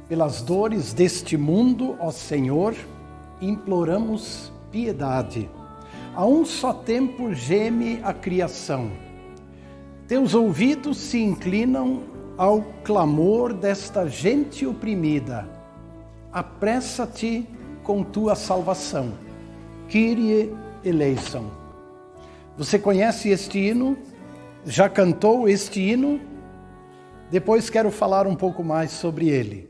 Pelas dores deste mundo, ó Senhor, imploramos piedade. A um só tempo geme a criação. Teus ouvidos se inclinam ao clamor desta gente oprimida. Apressa-te com tua salvação. Kyrie eleison. Você conhece este hino? Já cantou este hino? Depois quero falar um pouco mais sobre ele.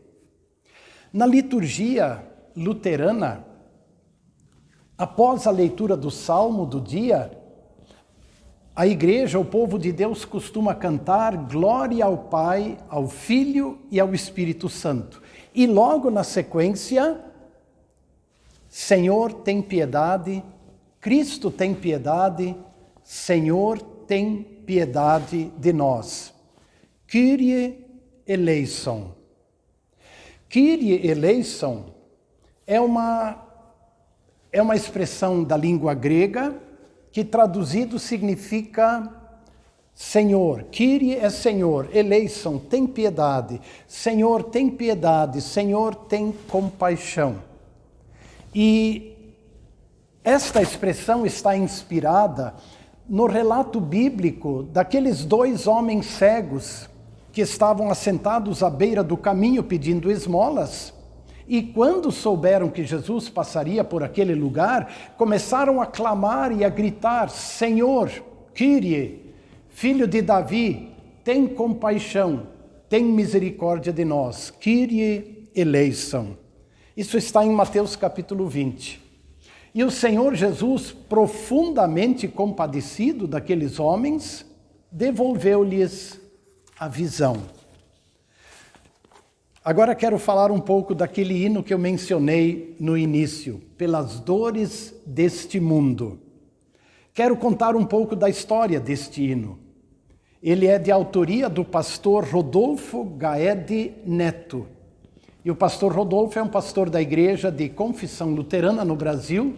Na liturgia luterana, após a leitura do Salmo do dia, a igreja, o povo de Deus, costuma cantar glória ao Pai, ao Filho e ao Espírito Santo. E logo na sequência, Senhor, tem piedade, Cristo tem piedade, Senhor, tem piedade de nós. Kyrie eleison. Kyrie eleison é uma expressão da língua grega que traduzido significa Senhor. Kyrie é Senhor, eleison, tem piedade. Senhor, tem piedade. Senhor, tem compaixão. E esta expressão está inspirada no relato bíblico daqueles dois homens cegos que estavam assentados à beira do caminho pedindo esmolas. E quando souberam que Jesus passaria por aquele lugar, começaram a clamar e a gritar: Senhor, Kyrie, filho de Davi, tem compaixão, tem misericórdia de nós. Kyrie eleison. Isso está em Mateus capítulo 20. E o Senhor Jesus, profundamente compadecido daqueles homens, devolveu-lhes a visão. Agora quero falar um pouco daquele hino que eu mencionei no início, pelas dores deste mundo. Quero contar um pouco da história deste hino. Ele é de autoria do pastor Rodolfo Gaede Neto. E o pastor Rodolfo é um pastor da igreja de confissão luterana no Brasil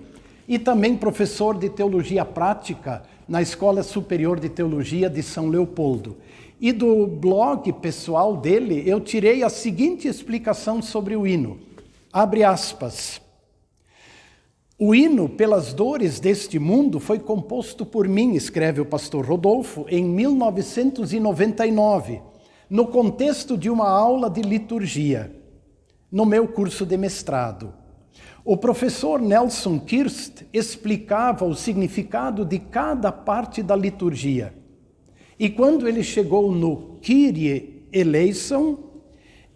e também professor de teologia prática na Escola Superior de Teologia de São Leopoldo. E do blog pessoal dele, eu tirei a seguinte explicação sobre o hino. Abre aspas. O hino, pelas dores deste mundo, foi composto por mim, escreve o pastor Rodolfo, em 1999, no contexto de uma aula de liturgia, no meu curso de mestrado. O professor Nelson Kirst explicava o significado de cada parte da liturgia. E quando ele chegou no Kyrie eleison,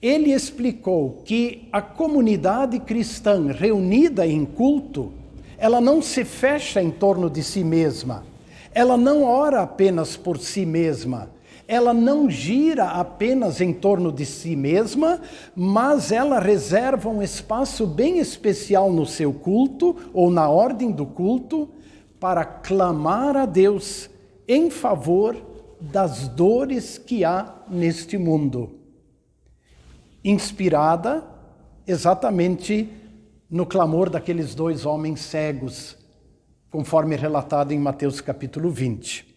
ele explicou que a comunidade cristã reunida em culto, ela não se fecha em torno de si mesma, ela não ora apenas por si mesma, ela não gira apenas em torno de si mesma, mas ela reserva um espaço bem especial no seu culto, ou na ordem do culto, para clamar a Deus em favor das dores que há neste mundo. Inspirada exatamente no clamor daqueles dois homens cegos, conforme relatado em Mateus capítulo 20.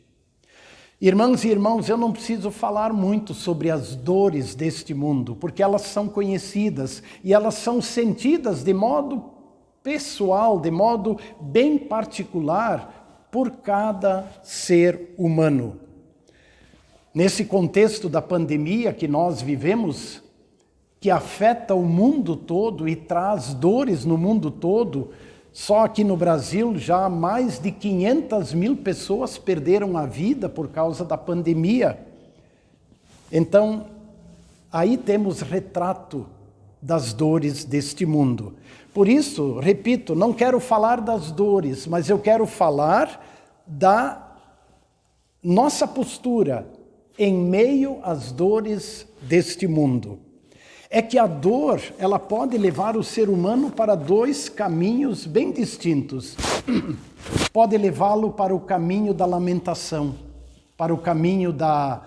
Irmãs e irmãos, eu não preciso falar muito sobre as dores deste mundo, porque elas são conhecidas e elas são sentidas de modo pessoal, de modo bem particular, por cada ser humano. Nesse contexto da pandemia que nós vivemos, que afeta o mundo todo e traz dores no mundo todo, só aqui no Brasil já mais de 500 mil pessoas perderam a vida por causa da pandemia. Então, aí temos retrato das dores deste mundo. Por isso, repito, não quero falar das dores, mas eu quero falar da nossa postura em meio às dores deste mundo. É que a dor, ela pode levar o ser humano para dois caminhos bem distintos. Pode levá-lo para o caminho da lamentação, para o caminho da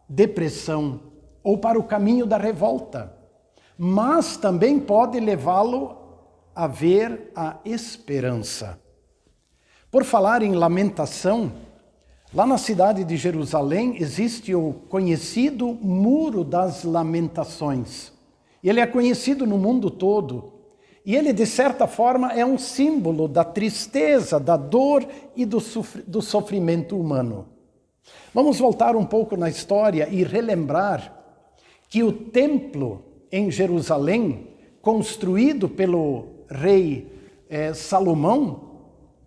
depressão ou para o caminho da revolta. Mas também pode levá-lo a ver a esperança. Por falar em lamentação, lá na cidade de Jerusalém existe o conhecido Muro das Lamentações. Ele é conhecido no mundo todo. E ele, de certa forma, é um símbolo da tristeza, da dor e do sofrimento humano. Vamos voltar um pouco na história e relembrar que o templo em Jerusalém, construído pelo rei Salomão,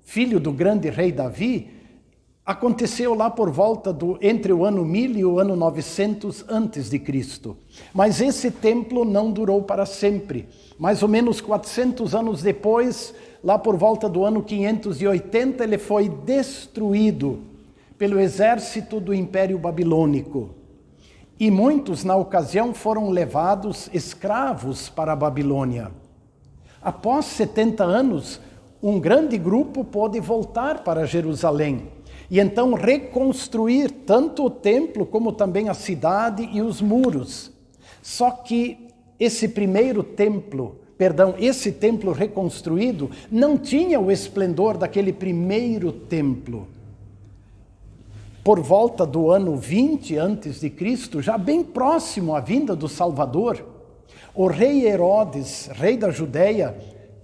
filho do grande rei Davi, aconteceu lá por volta entre o ano 1000 e o ano 900 antes de Cristo. Mas esse templo não durou para sempre. Mais ou menos 400 anos depois, lá por volta do ano 580, ele foi destruído pelo exército do Império Babilônico. E muitos, na ocasião, foram levados escravos para a Babilônia. Após 70 anos, um grande grupo pôde voltar para Jerusalém e então reconstruir tanto o templo como também a cidade e os muros. Só que esse templo reconstruído não tinha o esplendor daquele primeiro templo. Por volta do ano 20 a.C., já bem próximo à vinda do Salvador, o rei Herodes, rei da Judéia,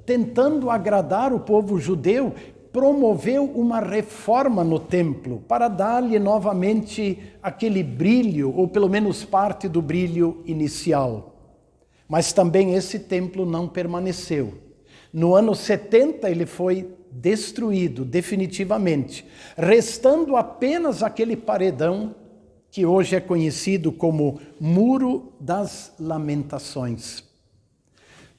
tentando agradar o povo judeu, promoveu uma reforma no templo para dar-lhe novamente aquele brilho, ou pelo menos parte do brilho inicial. Mas também esse templo não permaneceu. No ano 70 ele foi destruído definitivamente, restando apenas aquele paredão que hoje é conhecido como Muro das Lamentações.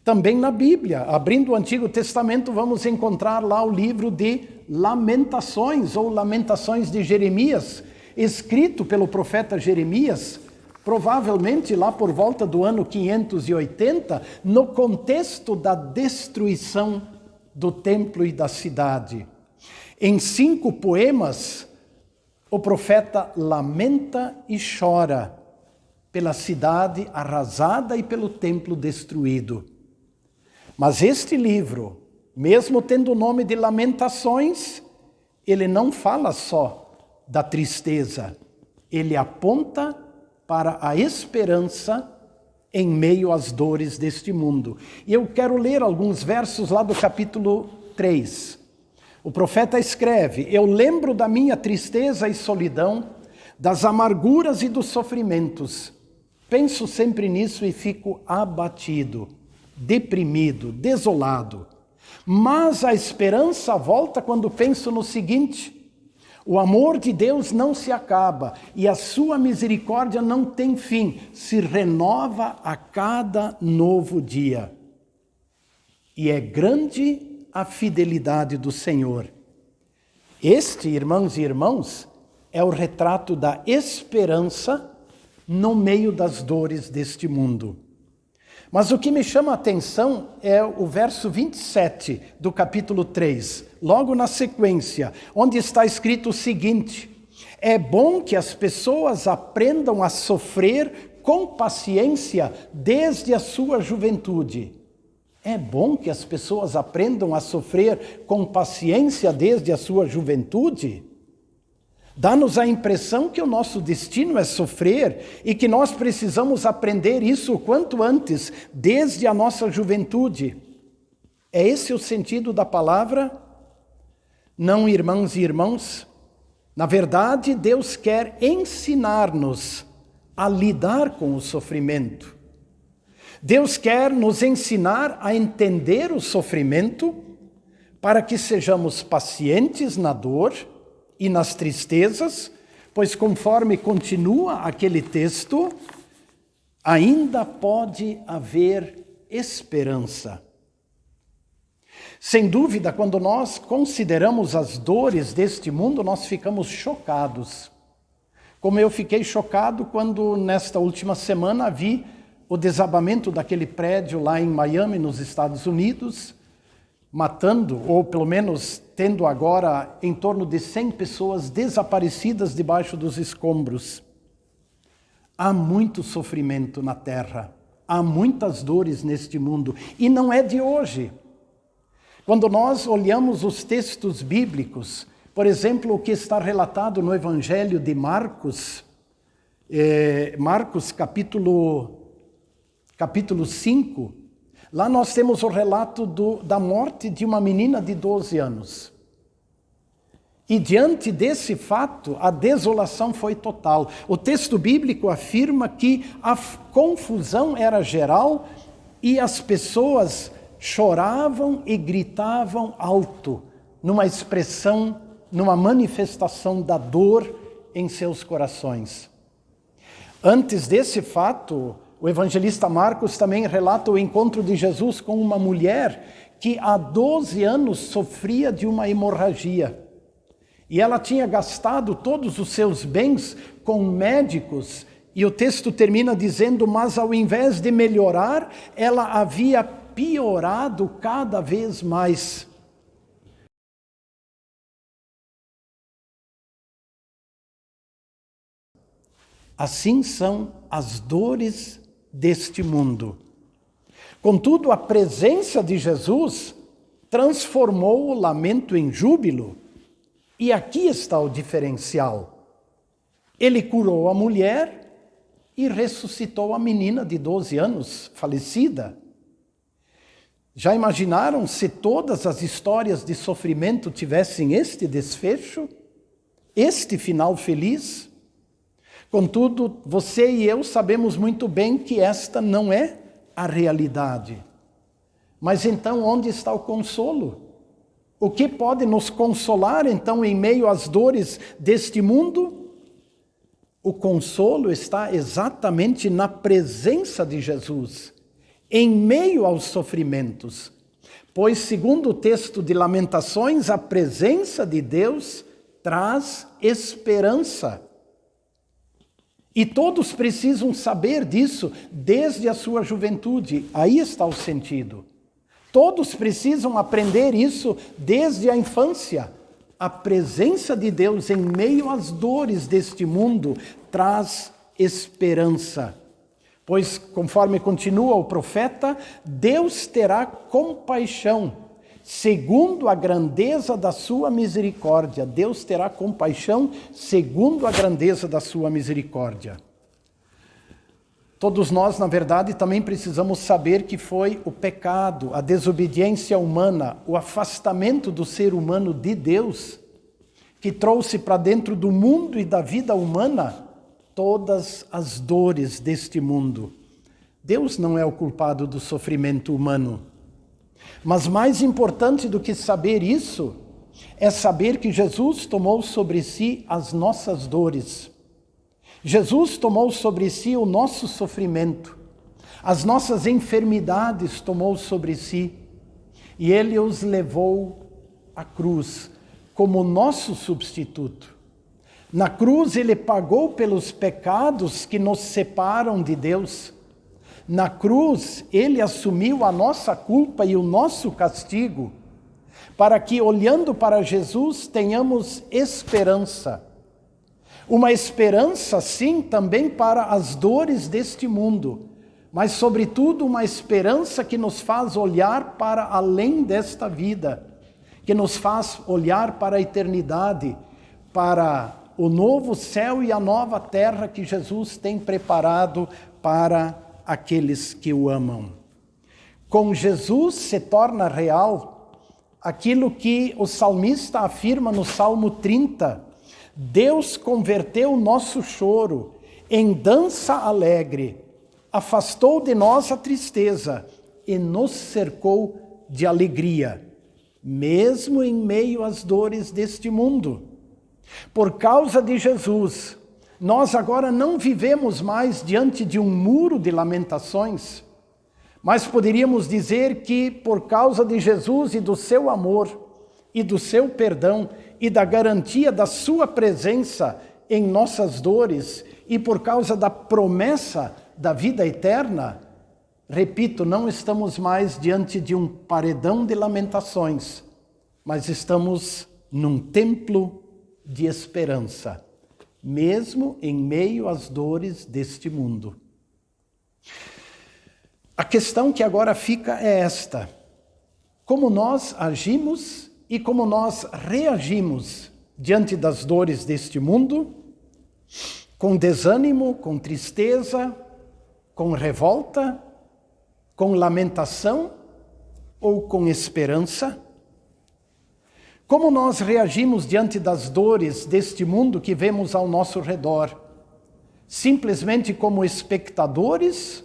Também na Bíblia, abrindo o Antigo Testamento, vamos encontrar lá o livro de Lamentações, ou Lamentações de Jeremias, escrito pelo profeta Jeremias, provavelmente lá por volta do ano 580, no contexto da destruição do templo e da cidade. Em 5 poemas, o profeta lamenta e chora pela cidade arrasada e pelo templo destruído. Mas este livro, mesmo tendo o nome de Lamentações, ele não fala só da tristeza, ele aponta para a esperança em meio às dores deste mundo. E eu quero ler alguns versos lá do capítulo 3. O profeta escreve: eu lembro da minha tristeza e solidão, das amarguras e dos sofrimentos. Penso sempre nisso e fico abatido, deprimido, desolado. Mas a esperança volta quando penso no seguinte: o amor de Deus não se acaba e a sua misericórdia não tem fim, se renova a cada novo dia. E é grande a fidelidade do Senhor. Este, irmãos e irmãos, é o retrato da esperança no meio das dores deste mundo. Mas o que me chama a atenção é o verso 27 do capítulo 3, logo na sequência, onde está escrito o seguinte: é bom que as pessoas aprendam a sofrer com paciência desde a sua juventude. É bom que as pessoas aprendam a sofrer com paciência desde a sua juventude? Dá-nos a impressão que o nosso destino é sofrer e que nós precisamos aprender isso o quanto antes, desde a nossa juventude. É esse o sentido da palavra? Não, irmãos e irmãos. Na verdade, Deus quer ensinar-nos a lidar com o sofrimento. Deus quer nos ensinar a entender o sofrimento para que sejamos pacientes na dor e nas tristezas, pois conforme continua aquele texto, ainda pode haver esperança. Sem dúvida, quando nós consideramos as dores deste mundo, nós ficamos chocados. Como eu fiquei chocado quando, nesta última semana, vi o desabamento daquele prédio lá em Miami, nos Estados Unidos, matando, ou pelo menos tendo agora em torno de 100 pessoas desaparecidas debaixo dos escombros. Há muito sofrimento na terra, há muitas dores neste mundo, e não é de hoje. Quando nós olhamos os textos bíblicos, por exemplo, o que está relatado no Evangelho de Marcos, Marcos capítulo capítulo 5, lá nós temos o relato da morte de uma menina de 12 anos. E diante desse fato, a desolação foi total. O texto bíblico afirma que a confusão era geral e as pessoas choravam e gritavam alto, numa expressão, numa manifestação da dor em seus corações. Antes desse fato, o evangelista Marcos também relata o encontro de Jesus com uma mulher que há 12 anos sofria de uma hemorragia. E ela tinha gastado todos os seus bens com médicos. E o texto termina dizendo, mas ao invés de melhorar, ela havia piorado cada vez mais. Assim são as dores deste mundo. Contudo, a presença de Jesus transformou o lamento em júbilo. E aqui está o diferencial. Ele curou a mulher e ressuscitou a menina de 12 anos, falecida. Já imaginaram se todas as histórias de sofrimento tivessem este desfecho? Este final feliz? Contudo, você e eu sabemos muito bem que esta não é a realidade. Mas então, onde está o consolo? O que pode nos consolar, então, em meio às dores deste mundo? O consolo está exatamente na presença de Jesus, em meio aos sofrimentos. Pois, segundo o texto de Lamentações, a presença de Deus traz esperança. E todos precisam saber disso desde a sua juventude. Aí está o sentido. Todos precisam aprender isso desde a infância. A presença de Deus em meio às dores deste mundo traz esperança. Pois, conforme continua o profeta, Deus terá compaixão, segundo a grandeza da sua misericórdia. Deus terá compaixão, segundo a grandeza da sua misericórdia. Todos nós, na verdade, também precisamos saber que foi o pecado, a desobediência humana, o afastamento do ser humano de Deus, que trouxe para dentro do mundo e da vida humana todas as dores deste mundo. Deus não é o culpado do sofrimento humano. Mas mais importante do que saber isso, é saber que Jesus tomou sobre si as nossas dores. Jesus tomou sobre si o nosso sofrimento, as nossas enfermidades tomou sobre si, e Ele os levou à cruz como nosso substituto. Na cruz Ele pagou pelos pecados que nos separam de Deus. Na cruz Ele assumiu a nossa culpa e o nosso castigo, para que, olhando para Jesus, tenhamos esperança. Uma esperança, sim, também para as dores deste mundo, mas, sobretudo, uma esperança que nos faz olhar para além desta vida, que nos faz olhar para a eternidade, para o novo céu e a nova terra que Jesus tem preparado para aqueles que o amam. Com Jesus se torna real aquilo que o salmista afirma no Salmo 30, Deus converteu o nosso choro em dança alegre, afastou de nós a tristeza e nos cercou de alegria, mesmo em meio às dores deste mundo. Por causa de Jesus, nós agora não vivemos mais diante de um muro de lamentações, mas poderíamos dizer que por causa de Jesus e do seu amor e do seu perdão e da garantia da sua presença em nossas dores e por causa da promessa da vida eterna, repito, não estamos mais diante de um paredão de lamentações, mas estamos num templo de esperança, mesmo em meio às dores deste mundo. A questão que agora fica é esta: como nós agimos e como nós reagimos diante das dores deste mundo? Com desânimo, com tristeza, com revolta Com lamentação ou com esperança? Como nós reagimos diante das dores deste mundo que vemos ao nosso redor? Simplesmente como espectadores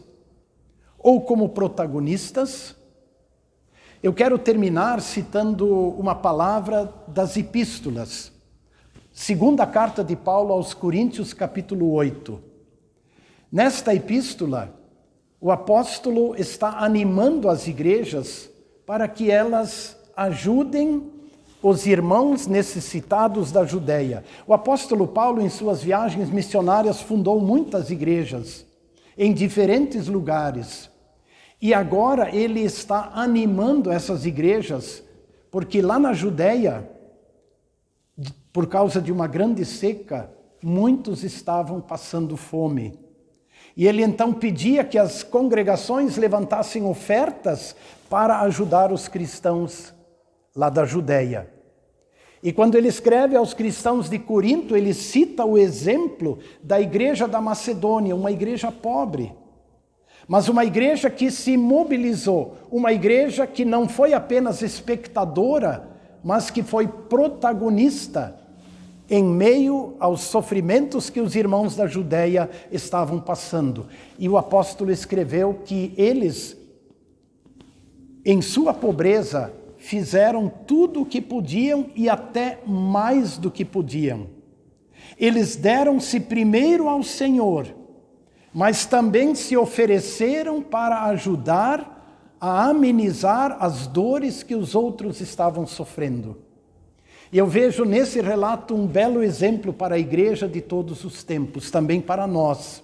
ou como protagonistas? Eu quero terminar citando uma palavra das epístolas. Segunda carta de Paulo aos Coríntios, capítulo 8. Nesta epístola, o apóstolo está animando as igrejas para que elas ajudem os irmãos necessitados da Judeia. O apóstolo Paulo, em suas viagens missionárias, fundou muitas igrejas em diferentes lugares. E agora ele está animando essas igrejas, porque lá na Judeia, por causa de uma grande seca, muitos estavam passando fome. E ele então pedia que as congregações levantassem ofertas para ajudar os cristãos lá da Judeia. E quando ele escreve aos cristãos de Corinto, ele cita o exemplo da igreja da Macedônia, uma igreja pobre, mas uma igreja que se mobilizou, uma igreja que não foi apenas espectadora, mas que foi protagonista em meio aos sofrimentos que os irmãos da Judeia estavam passando. E o apóstolo escreveu que eles, em sua pobreza, fizeram tudo o que podiam e até mais do que podiam. Eles deram-se primeiro ao Senhor, mas também se ofereceram para ajudar a amenizar as dores que os outros estavam sofrendo. E eu vejo nesse relato um belo exemplo para a igreja de todos os tempos, também para nós.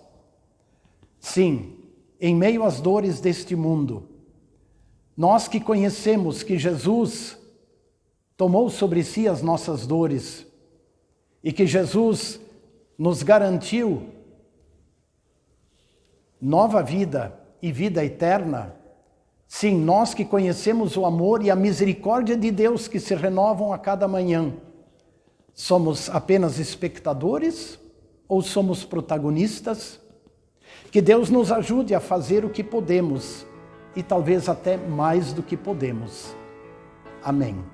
Sim, em meio às dores deste mundo, nós que conhecemos que Jesus tomou sobre si as nossas dores e que Jesus nos garantiu nova vida e vida eterna, sim, nós que conhecemos o amor e a misericórdia de Deus que se renovam a cada manhã, somos apenas espectadores ou somos protagonistas? Que Deus nos ajude a fazer o que podemos e talvez até mais do que podemos. Amém.